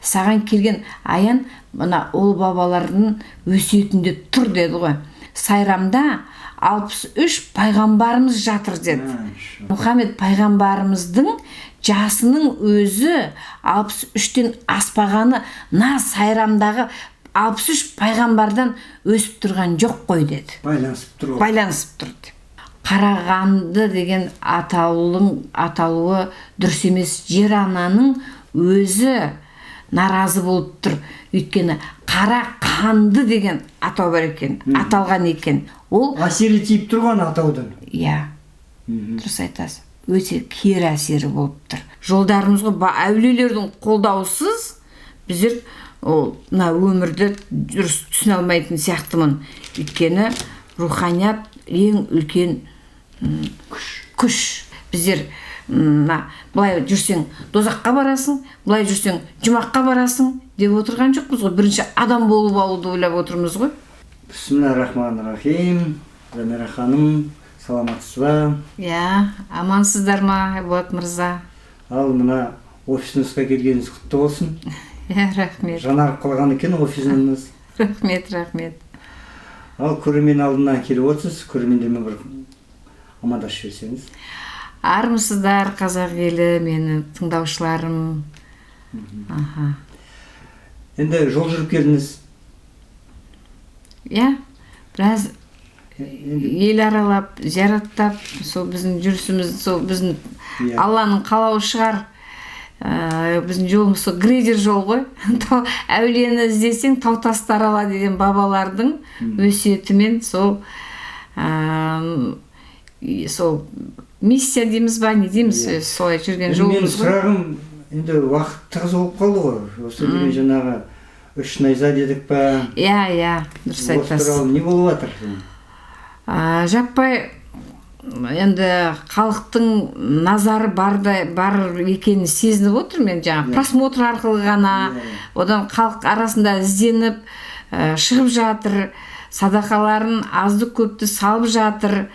саған келген аян мына ол бабалардың өсиетінде тұр деді ғой. Сайрамда 63 пайғамбарымыз жатыр деді. Мұхаммед пайғамбарымыздың жасының өзі 63-тен аспағаны сайрамдағы 63 пайғамбардан өсіп тұрған жоқ қой деді. Байланысып тұр деп. Қарағанды деген аталуы дұрыс емес. Жер ананың өзі наразы болып тұр. Өйткені Қарақанды деген атау бар екен, аталған екен. Ол әсері тиіп тұрған атаудан. Иә, дұрыс айтасыз. Өте кері әсері болып тұр. Жолдарымызға әулиелердің қолдаусыз біздер өмірді дұрыс түсіне алмайтын сияқтымын. Өйткені руханият ең үлкен күш. Біздер былай жүрсең дозаққа барасың, былай жүрсең жұмаққа барасың деп отырған жоқпыз ғой. Бірінші адам болып алуды ойлап отырмыз ғой. Бисмиллахир-рахманир-рахим. Замира ханым, саламатсыз ба? Иә, амансыздар ма, Болат мырза? Ал мына офисіңізге келгеніңіз құтты болсын. Иә, рахмет. Жаңарып қалған екен офисіңіз. Рахмет. Ал көрермен алдынан келіп отырсыз, көрермендермен бір амандасып жіберсеңіз. Армысыздар қазақ елі, менің тыңдаушыларым. Енді жол жүріп келдіңіз. Иә, біраз ел аралап, зияраттап, сол біздің жүрісіміз, сол біздің Алланың қалауы шығар. Біздің жолымыз сол грейдер жол ғой. Әулиені іздесең тау тасты арала деген бабалардың өсиетімен сол миссия дейміз ба, не дейміз, солай жүрген жолымыз ғой. Мен сұрағым, енді уақыт тығыз болып қалды ғой. Осы деген жаңағы 3 найза дедік па? Иә, дұрыс айтасыз. Осы туралы не болып жатыр? Жаппай енді халықтың назары бар екенін сезініп отыр мен, жаңа просмотр арқылы ғана, одан халық арасында ізденіп шығып жатыр, садақаларын азды көпті салып жатыр.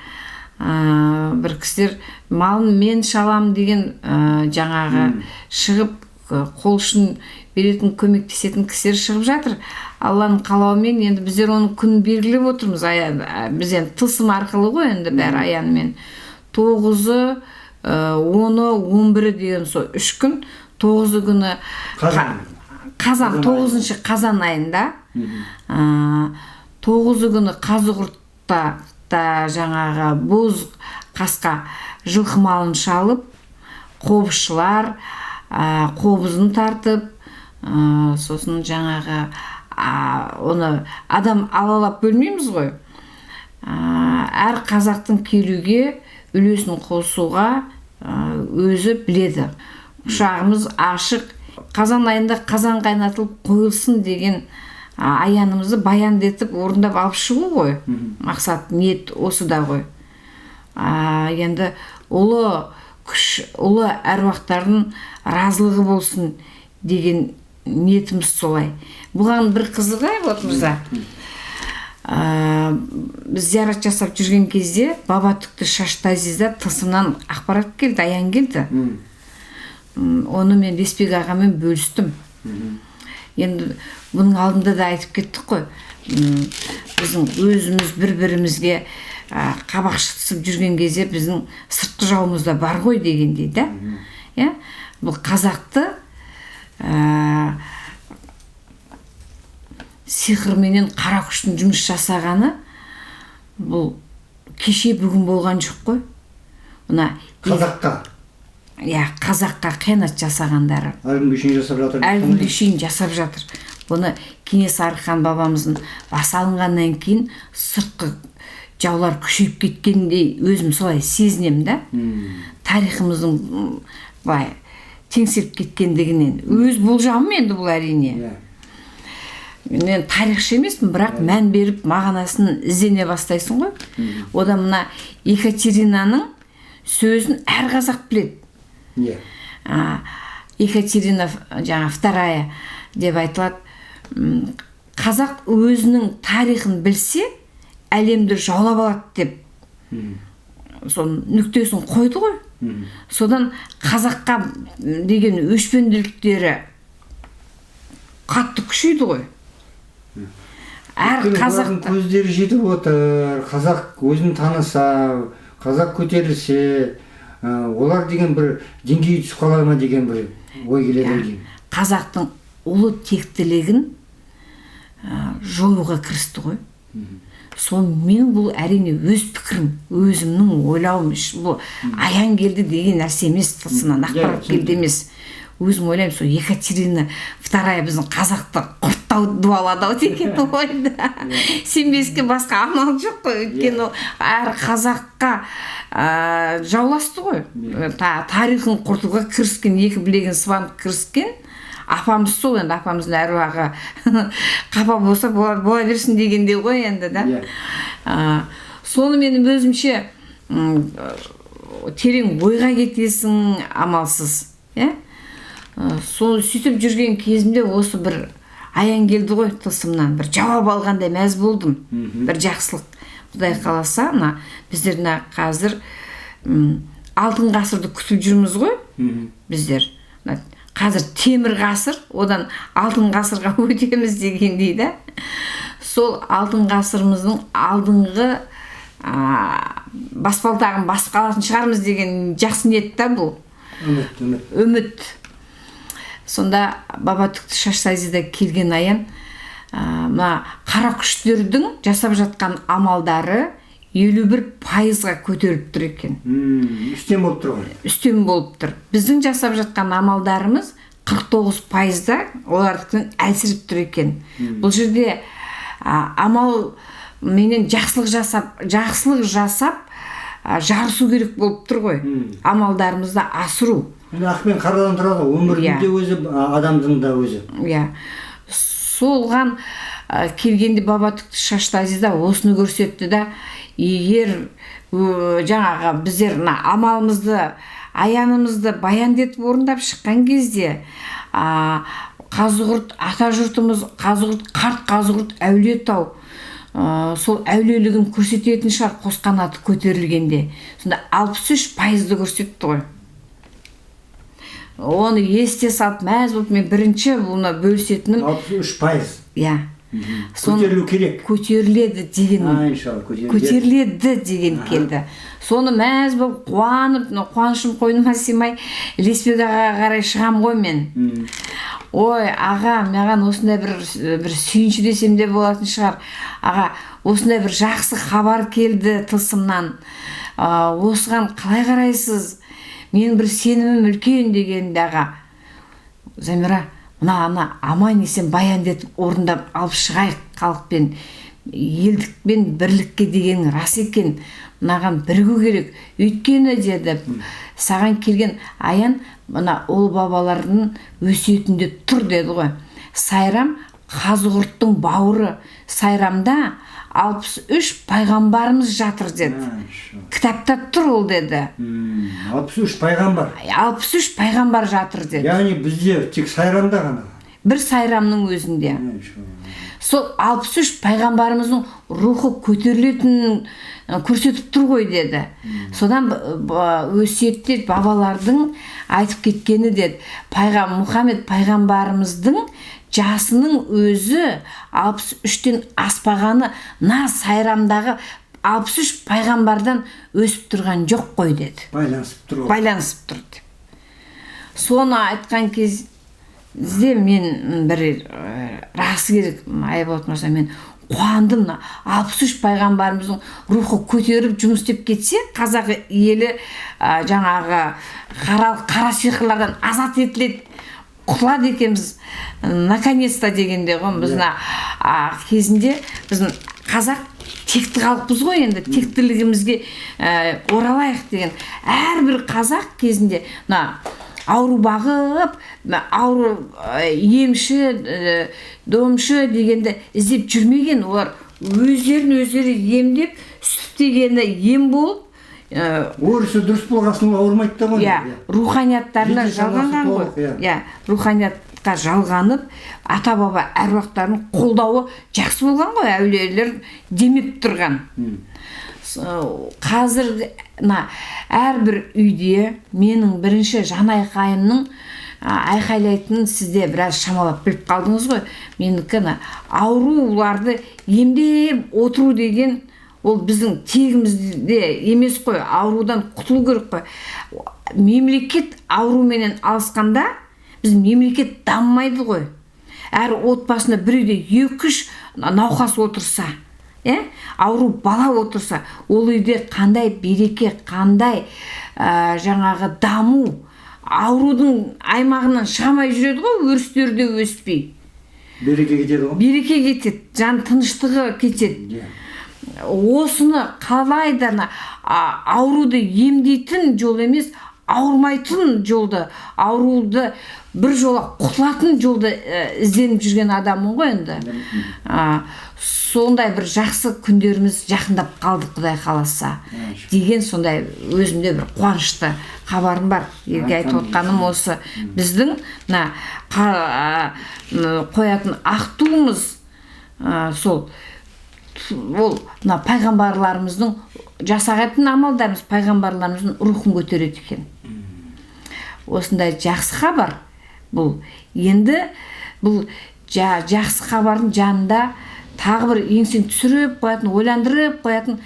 Бір кісілер малын мен шалам деген жаңағы шығып қол ұшын беретін, көмектесетін кісілер шығып жатыр. Алланың қалауымен енді біздер оның күнін белгілеп отырмыз. Біз енді тылсым арқылы ғой енді бәрі аянымен. 9-ы, 10-ы, 11-і деген сол 3 күн. 9-ы күні қазан, 9-шы қазан айында. 9-ы күні Қазығұртта жаңағы боз қасқа жылқы малын шалып, қобызшылар қобызын тартып, сосын жаңағы оны адам алалап бөлмейміз ғой. Әр қазақтың келуге үлесін қосуға өзі біледі. Құшағымыз ашық, қазан айында қазан қайнатылып қойылсын деген аянымызды баяндетіп орындап алып шығу ғой. Мақсат, ниет осы да ғой. Енді ұлы күш, ұлы әруақтардың разылығы болсын деген ниетіміз солай. Бұған бір қызығы, вот мырза, біз зиярат жасап жүрген кезде Баба Түкті Шашты Азизда тылсымнан ақпарат келді, аян келді. Оны мен Леспек ағамен бөлістім. Енді бұның алдында да айтып кеттік қой. Біздің өзіміз бір-бірімізге қабақ шытысып жүрген кезде біздің сыртқы жауымыз да бар ғой дегендей да. Бұл қазақты сиқырменен қара күштің жұмыс жасағаны бұл кеше бүгін болған жоқ қой. Қазаққа? Иә, қазаққа қиянат жасағандары. Әлі күшін жасап жатыр. Әлі күшін жасап жатыр. Бұны Кенесары хан бабамыздың басы алынғаннан кейін сыртқы жаулар күшейіп кеткендей өзім солай сезінем да. Тарихымыздың былай теңселіп кеткендігінен. Өз болжамым енді бұл әрине. Мен тарихшы емеспін, бірақ мән беріп мағынасын іздене бастайсың ғой. Одан мына Екатеринаның сөзін әр қазақ біледі. Екатерина жаңа вторая деп айтылады. Қазақ өзінің тарихын білсе, әлемді жаулап алады деп. Соның нүктесін қойды ғой. Содан қазаққа деген өшпенділіктері қатты күшейді ғой. Әр қазақ көздері жетіп отыр, қазақ өзін таныса, қазақ көтерілсе, олар деген бір деңгейі түсіп қала ма деген бір ой келеді. Қазақтың ұлы тектілігін жоюға кірісті ғой. Мен бұл әрине өз пікірім, өзімнің ойлауым, бұл аян келді деген нәрсе емес, тылсымнан ақпарат келді емес. Өзім ойлаймын, сол Екатерина II біздің қазақты құрттау дуалады деген ойды. Сенбеске басқа амал жоқ қой. Өйткені әр қазаққа жауласты ғой. Тарихын құртуға кіріскен, екі білегін сыбанып кіріскен апамыз сол. Енді апамыздың әруағы қапа болса бола берсін дегенде ғой енді да. Соны менің өзімше терең ойға кетесің амалсыз. Соны сөйтіп жүрген кезімде осы бір аян келді ғой тылсымнан. Бір жауап алғандай мәз болдым. Бір жақсылық. Құдай қаласа, біздер қазір алтын ғасырды күтіп жүрміз ғой. Біздер қазір темір ғасыр, одан алтын ғасырға өтеміз дегендей да. Сол алтын ғасырымыздың алдыңғы баспалтағын басып қалатын шығармыз деген жақсы ниет та бұл. Үміт. Сонда Бабатүкті Шаштайзида келген аян, қара күштердің жасап жатқан амалдары 51%-ға көтеріліп тұр екен. Үстем болып тұр ғой. Үстем болып тұр. Біздің жасап жатқан амалдарымыз 49%-да олардықпен әлсіріп тұр екен. Бұл жерде амал менен жақсылық жасап жарысу керек болып тұр ғой. Амалдарымызды асыру. Ақпен қарадан тұрады, өмірдің де өзі, адамдың да өзі. Солған келгенде Бабатүкті Шаштайзида осыны көрсетті да, егер жаңағы біздер амалымызды, аянымызды баяндетіп орындап шыққан кезде, Қазығұрт, ата жұртымыз, қарт Қазығұрт Әулиетау, сол әулиелігін көрсететін шығар қосқан аты көтерілгенде. Сонда 63%-ді көрсетті ғой. Оны есте салып мәз болып, мен бірінші бұлына бөлісетінім 63%. Көтерілу керек. Көтеріледі деген келді. Соны мәз болып қуанып, қуанышым қойныма сыймай, Лесбек ағаға қарай шығам ғой мен. Ой, аға, маған осындай бір сүйінші десем де болатын шығар. Аға, осындай бір жақсы хабар келді тылсымнан. Осыған қалай қарайсыз? Мен бір сенімім үлкен дегенде аға. Замира, мына аман есен баяндетіп орындап алып шығайық халықпен. Елдікпен бірлікке деген рас екен. Мынаған бірігу керек. Өйткені деді, саған келген аян мына ол бабалардың өсиетінде тұр деді ғой. Сайрам Қазығұрттың бауыры. Сайрамда 63 пайғамбарымыз жатыр деді. Кітапта тұр ол деді. 63 пайғамбар. 63 пайғамбар жатыр деді. Яғни бізде тек Сайрамда ғана. Бір Сайрамның өзінде. Сол 63 пайғамбарымыздың рухы көтерілетінін көрсетіп тұр ғой деді. Содан өсиетте бабалардың айтып кеткені деді. Мұхаммед пайғамбарымыздың жасының өзі 63-тен аспағаны Сайрамдағы 63 пайғамбардан өсіп тұрған жоқ қой деді. Байланысып тұр деп. Соны айтқан кезде мен бір расы керек, Айболат мырза, мен қуандым. 63 пайғамбарымыздың рухы көтеріп жұмыс істеп кетсе, қазақ елі жаңағы қара сиқырлардан азат етіледі, құтылады екенбіз наконец-то дегенде ғой. Біз кезінде біздің қазақ текті халықпыз ғой, енді тектілігімізге оралайық деген. Әрбір қазақ кезінде ауру бағып, ауру емші, домшы дегенде іздеп жүрмеген. Олар өздері емдеп, сүт дегені ем болып, өрісі дұрыс болғасын ауырмайды да ғой. Руханияттарына жалғанған ғой. Руханиятқа жалғанып, ата-баба әруақтарын қолдауы жақсы болған ғой, әулиелер демеп тұрған. Қазір әрбір үйде менің бірінші жанайқайымның айқайлайтынын сізде біраз шамалап біліп қалдыңыз ғой. Менікі ауруларды емдеп отыру деген ол біздің тегімізде емес қой. Аурудан құтылу керек қой. Мемлекет ауруменен алысқанда біз мемлекет дамымайды ғой. Әр отбасында бір үйде 2-3 науқас отырса, ауру бала отырса, ол үйде қандай береке, қандай жаңағы даму, аурудың аймағынан шамай жүреді ғой, өрістерде өспей. Береке кетеді ғой. Береке кетеді, жан тыныштығы кетеді. Осыны қалайда ауруды емдейтін жол емес, ауырмайтын жолды, ауруды бір жола құтылатын жолды ізденіп жүрген адаммын ғой енді. Сондай бір жақсы күндеріміз жақындап қалдық, Құдай қаласа деген сондай өзімде бір қуанышты хабарым бар. Елге айтып отқаным осы. Біздің қоятын ақтуымыз сол ол пайғамбарларымыздың жасағатын амалдарымыз пайғамбарларымыздың рухын көтереді екен. Осындай жақсы хабар бұл. Енді бұл жақсы хабардың жанында тағы бір еңсен түсіріп қоятын, ойландырып қоятын,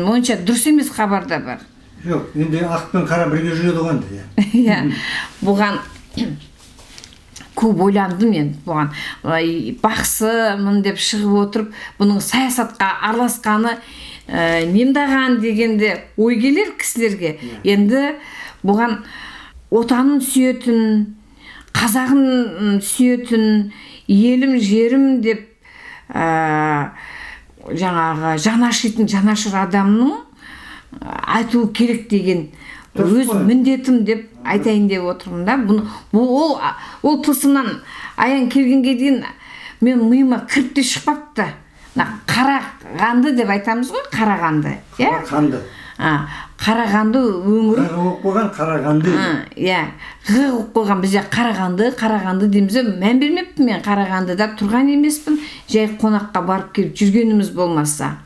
онша дұрыс емес хабар да бар. Жоқ, енді ақ пен қара бірге жүреді ғой. Бұған көп ойландым мен. Бұған бақсымын деп шығып отырып, бұның саясатқа араласқаны немдаған дегенде ой келер кісілерге. Енді бұған отанын сүйетін, қазағын сүйетін, елім жерім деп жаңағы жанашитын жанашыр адамның айту керек деген өз міндетім деп айтайын деп отырмын да. Ол тылсымнан аян келгенге дейін мен миыма кіріп те шықпапты. Қарағанды деп айтамыз ғой, Қарағанды. Қарағанды. Қарағанды өңірі. Ғып қойған Қарағанды. Ғып қойған бізде Қарағанды дейміз. Мән бермеппін мен, Қарағандыда тұрған емеспін. Жай қонаққа барып келіп жүргеніміз болмаса.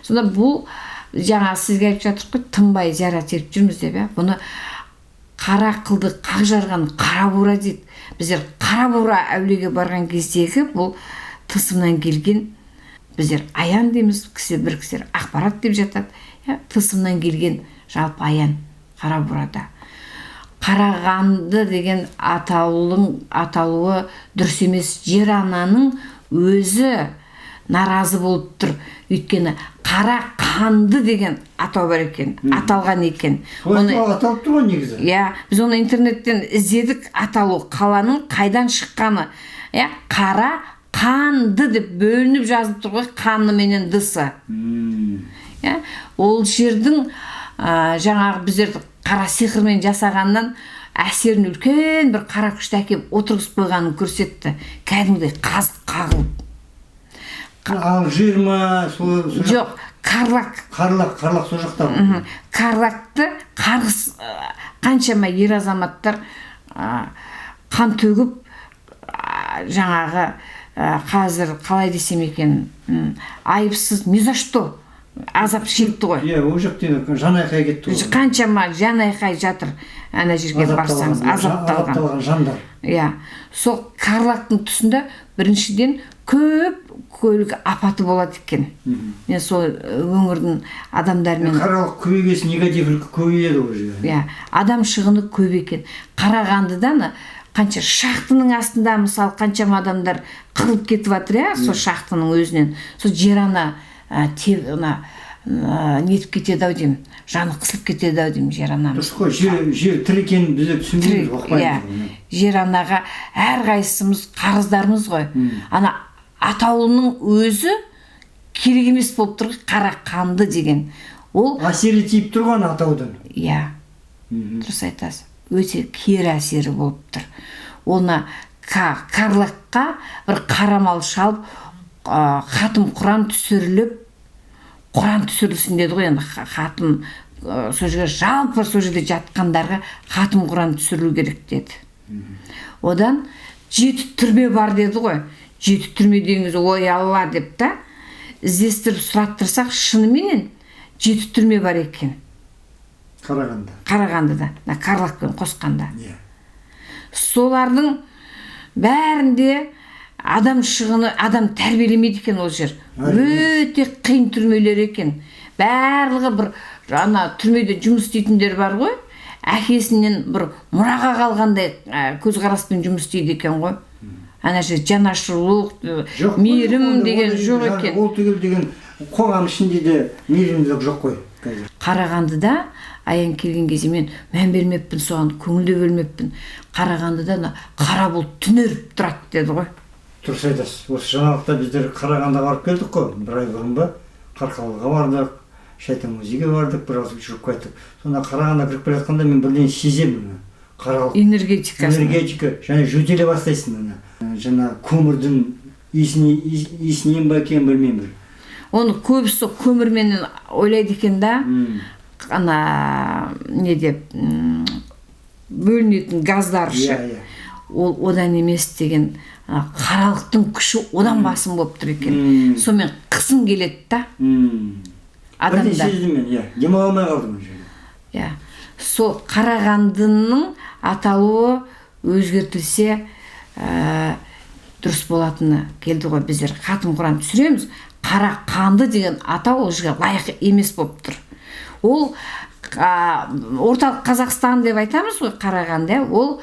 Сонда бұл жаңа сізге айтып жатыр қой, тынбай зиярат етіп жүрміз деп. Бұны қара қылды қақ жарған қара бура дейді. Біздер қара бура әулиеге барған кездегі бұл тылсымнан келген, біздер аян дейміз, бір кісілер ақпарат деп жатады. Тылсымнан келген жалпы аян қара burada. Қарағанды деген аталуы дұрыс емес. Жер ананың өзі наразы болып тұр. Өйткені қара қанды деген атау бар екен, аталған екен. Оны аталып тұр ғой негізі. Біз оны интернеттен іздедік, аталу қаланың қайдан шыққаны. Қара қанды деп бөлініп жазылып тұр ғой, қаны менен дысы. Ол жердің жаңағы біздерді қара сиқырмен жасағаннан әсерін үлкен бір қара күшті әкеп отырғызып қойғанын көрсетті. Кәдімгідей қазып қағылып. Ал жер ма? Жоқ, Карлак. Карлак сол жақта. Карлакты қарғыс қаншама ер азаматтар қан төгіп жаңағы қазір қалай десем екен, айыпсыз ни за что азап шекті ғой. Ол жақтен жан айқай кетті ғой. Қаншама жан айқай жатыр ана жерге барсаңыз, азапталған жандар. Сол Карлактың тұсында біріншіден көп көлік апаты болады екен. Мен сол өңірдің адамдармен қаралық көбейгесі негативлік көбейеді ол жерде. Адам шығыны көп екен. Қарағандыдан қанша шахтының астында мысалы қаншама адамдар қырылып кетіп жатыр, сол шахтының өзінен. Сол жер ана нетіп кетеді ау деймін, жаны қысылып кетеді ау деймін жер анамыз. Дұрыс қой, жер тірі екенін бізде түсінбейміз, оқымаймыз. Жер анаға әрқайсымыз қарыздарымыз ғой. Ана атаулының өзі керек емес болып тұр, қара қанды деген. Ол әсері тиіп тұр ғой атаудың. Дұрыс айтасыз. Өте кері әсері болып тұр. Оны Карлакқа бір қарамал шалып, хатым Құран түсіріліп, Құран түсірілсін деді ғой, енді хатым сол жерге жалпы сол жерде жатқандарға хатым Құран түсірілу керек деді. Одан 7 түрме бар деді ғой. 7 түрме деңіз, ой Алла деп та, іздестіріп сұраттырсақ, шынымен 7 түрме бар екен. Қарағандыда. Қарағандыда, Карлакпен қосқанда. солардың бәрінде адам шығыны, адам тәрбиелемейді екен ол жер. Өте қиын түрмелер екен. Барлығы бір ана түрмеде жұмыс істейтіндер бар ғой. Әкесінен бір мұраға қалғандай көзқараспен жұмыс істейді екен ғой. Ана жер жанашырлық, мейірім деген жоқ екен. Ол түгел деген қоғам ішінде де мейірімділік жоқ қой. Қарағандыда аян келген кезде мен мән бермеппін, соған көңіл де бөлмеппін. Қарағандыда қара бұлт түнеріп тұрады деді ғой. Дұрыс айтасыз. Осы жаңалықта біздер Қарағандыға барып келдік қой. Бір ай бұрын ба Қарқаралыға бардық, Шайтан музейге бардық, біраз жүріп қайттық. Сонда Қарағандыға кіріп келе жатқанда мен бірден сеземін. Қаралық энергетика және жөтеле бастайсың. Жаңа көмірдің иісінен ба екен білмеймін. Оны көбісі көмірмен ойлайды екен да. Ана не деп бөлінетін газдаршы. Ол одан емес деген, қаралықтың күші одан басым болып тұр екен. Сонымен қысым келеді да. Адамда. Бірден сездім мен, демала алмай қалдым. Сол Қарағандының аталуы өзгертілсе дұрыс болатыны келді ғой. Біздер хатым Құран түсіреміз. Қарақанды деген атау ол жерге лайық емес болып тұр. Ол орталық Қазақстан деп айтамыз ғой, Қарағанды. Ол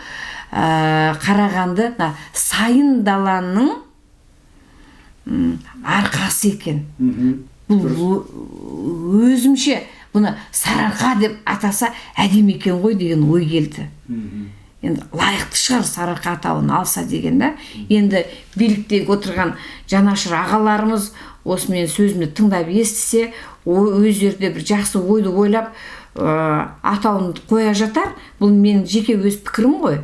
Қарағанды сайын даланың арқасы екен. Бұл өзімше бұны Сарыарқа деп атаса әдемі екен ғой деген ой келді. Енді лайықты шығар Сарыарқа атауын алса деген да. Енді биліктегі отырған жанашыр ағаларымыз осы мен сөзімді тыңдап естісе, өздері бір жақсы ойды ойлап атауын қоя жатар. Бұл мен жеке өз пікірім ғой.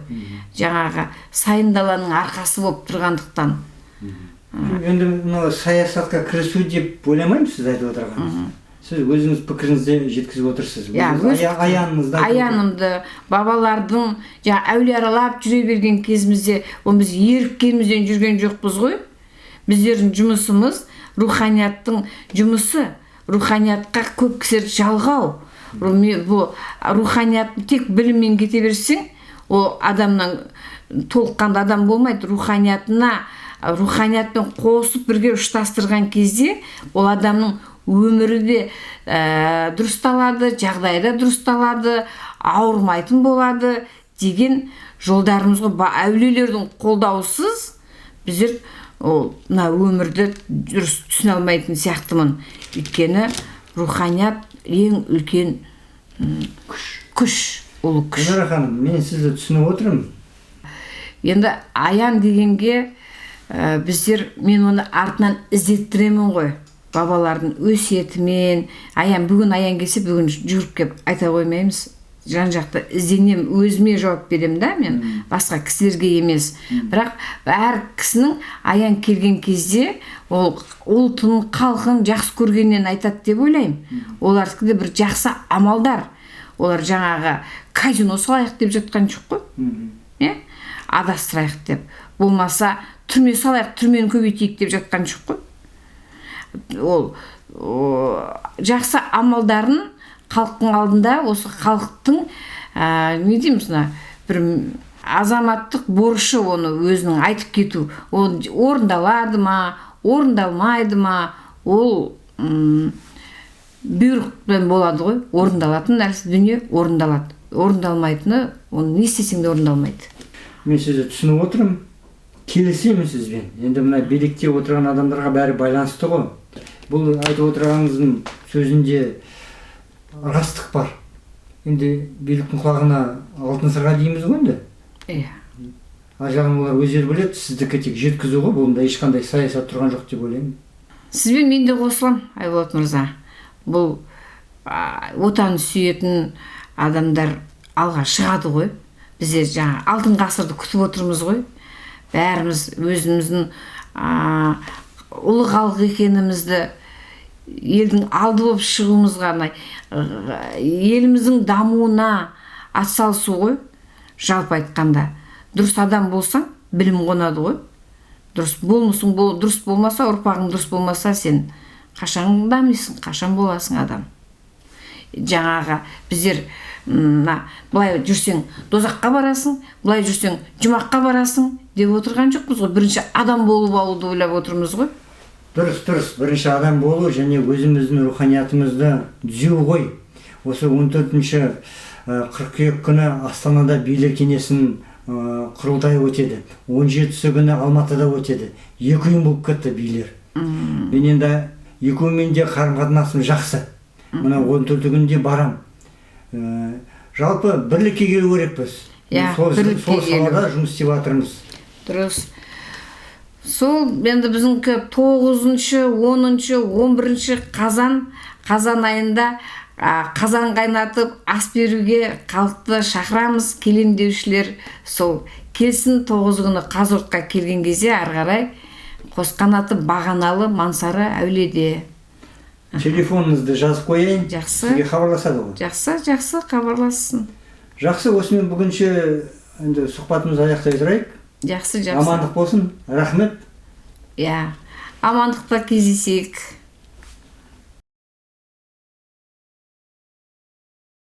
Жаңағы сайын даланың арқасы болып тұрғандықтан. Енді мына саясатқа кірісу деп ойламаймын сіз айтып отырғаныңыз. Сіз өзіңіз пікіріңізді жеткізіп отырсыз. Аянымды, бабалардың әулие аралап жүре берген кезімізде, біз еріккенімізден жүрген жоқпыз ғой. Біздердің жұмысымыз руханияттың жұмысы. Руханиятқа көп кісілер жалғау. Бұл руханиятты тек біліммен кете берсең, ол адамнан толыққанды адам болмайды. Руханиятпен қосып бірге ұштастырған кезде ол адамның өмірі де дұрысталады, жағдайы да дұрысталады, ауырмайтын болады деген жолдарымызға әулиелердің қолдаусыз біздер өмірді дұрыс түсіне алмайтын сияқтымын. Өйткені руханият ең үлкен күш, ұлы күш. Гүлнара ханым, мен сізді түсініп отырмын. Енді аян дегенге біздер, мен оны артынан іздеттіремін ғой. Бабалардың өсиетімен, бүгін аян келсе, бүгін жүріп кеп айта қоймаймыз. Жан-жақты ізденем, өзіме жауап берем да, мен басқа кісілерге емес. Бірақ әр кісінің аян келген кезде ол ұлтын, халқын жақсы көргеннен айтады деп ойлаймын. Олардікі де бір жақсы амалдар. Олар жаңағы казино салайық деп жатқан жоқ қой. Адастырайық деп. Болмаса түрме салайық, түрмені көбейтейік деп жатқан жоқ қой. Ол жақсы амалдарын халықтың алдында, осы халықтың не дейміз, бір азаматтық борышы оны өзінің айтып кету. Ол орындалады ма, орындалмайды ма, ол бұйрықпен болады ғой. Орындалатын нәрсе дүние орындалады. Орындалмайтыны, оны не істесең де орындалмайды. Мен сізді түсініп отырмын. Келісемін сізбен. Енді мына билікте отырған адамдарға бәрі байланысты ғой. Бұл айтып отырғаныңыздың сөзінде растық бар. Енді биліктің құлағына алтын сырға дейміз ғой енді. Ажалын олар өздері біледі, сіздікі тек жеткізу ғой. Бұнда ешқандай саясат тұрған жоқ деп ойлаймын. Сізбен мен де қосылам, Айболат мырза. Бұл отан сүйетін адамдар алға шығады ғой. Біздер жаңа алтын ғасырды күтіп отырмыз ғой. Бәріміз өзіміздің ұлы халық екенімізді, елдің алды болып шығуымызға, еліміздің дамуына атсалысу ғой. Жалпы айтқанда, дұрыс адам болсаң, білім қонады ғой. Дұрыс болмысың, дұрыс болмаса, ұрпағың дұрыс болмаса, сен қашан дамисың, қашан боласың адам. Жаңағы біздер былай жүрсең дозаққа барасың, былай жүрсең жұмаққа барасың деп отырған жоқпыз ғой. Бірінші адам болып алуды ойлап отырмыз ғой. Дұрыс. Бірінші адам болу және өзіміздің руханиятымызды түзеу ғой. Осы 14-ші қыркүйек күні Астанада билер кеңесінің құрылтайы өтеді. 17-сі күні Алматыда өтеді. 2 күн болып кетті билер. Мен енді екеуімен де қарым-қатынасым жақсы. Мына 14 күнде барам. Жалпы бірлікке келу керекпіз. Сол салада жұмыс істеп жатырмыз. Дұрыс. Сол енді біздіңкі 9-шы, 10-шы, 11-ші қазан айында қазан қайнатып ас беруге халықты шақырамыз. Келем деушілер сол келсін. 9 күні Қазортқа келген кезде ары қарай Қосқанаты Бағаналы Мансары әулиеде. Телефоныңызды жазып қояйын. Жақсы. Сізге хабарласады ғой. Жақсы, хабарлассын. Жақсы, осымен бүгінше енді сұхбатымызды аяқтай тұрайық. Жақсы. Амандық болсын. Рахмет. Амандықта кездесейік.